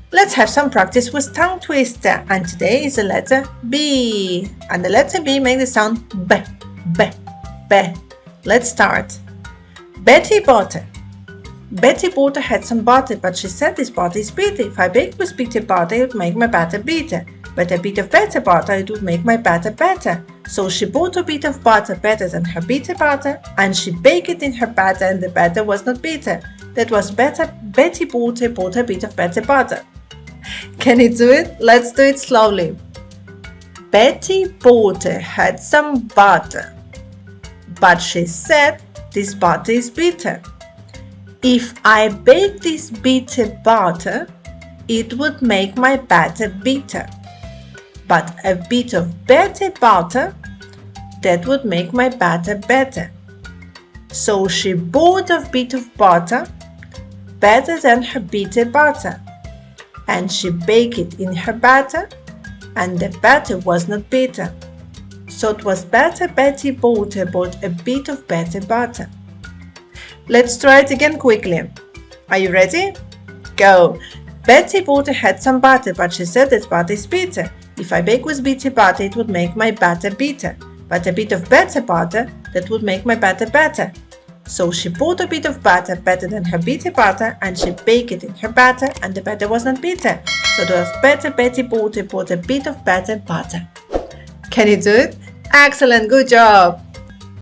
Let's have some practice with tongue twister, and today is the letter B. And the letter B makes the sound B, B, B. Let's start. Betty butter. Betty butter had some butter, but she said this butter is bitter. If I bake with bitter butter, it would make my batter bitter. But a bit of better butter, it would make my batter better. So she bought a bit of butter better than her bitter butter, and she baked it in her batter, and the batter was not bitter. That was better. Betty bought a bit of better butter. Can you do it? Let's do it slowly. Betty butter had some butter, but she said this butter is bitter. If I bake this bitter butter, it would make my batter bitter. But a bit of better butter, that would make my batter better. So she bought a bit of butter, better than her bitter butter, and she baked it in her batter, and the batter was not bitter. So it was better Betty bought a bit of better butter. Let's try it again quickly. Are you ready? Go! Betty butter had some butter, but she said that butter is bitter. If I bake with bitter butter, it would make my batter bitter. But a bit of better butter, that would make my batter better. So she bought a bit of butter better than her bitter butter, and she baked it in her batter, and the batter was not bitter. So it was better Betty bought a bit of better butter. Can you do it? Excellent, good job!